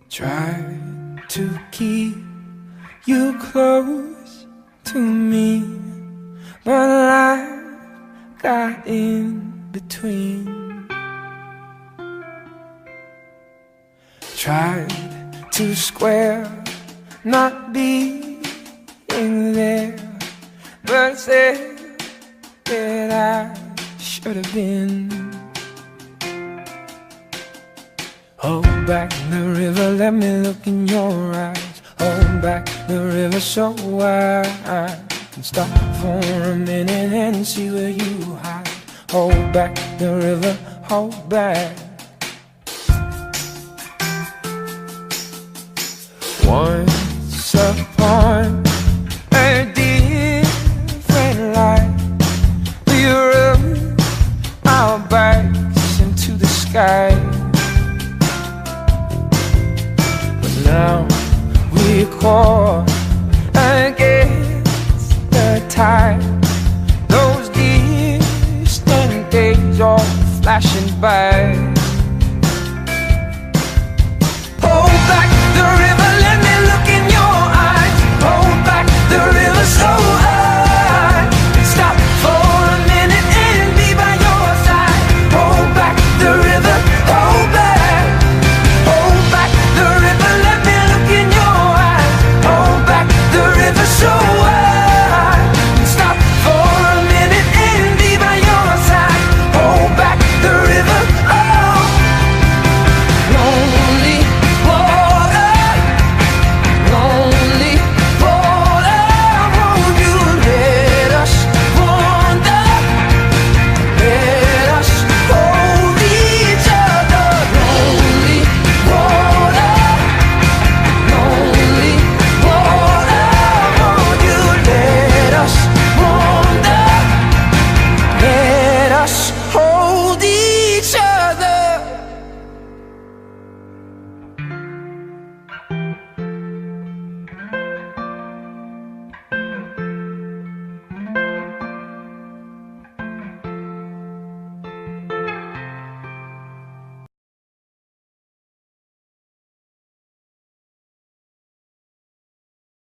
Tried to keep you close to me, but life got in between. Tried to square not being there, but said that I should have been. Hold back the river, let me look in your eyes. Hold back the river so I can stop for a minute and see where you hide. Hold back the river, hold back. Once upon a different life, we rubbed our backs into the sky. But now we're caught against the tide. Those distant days all flashing by.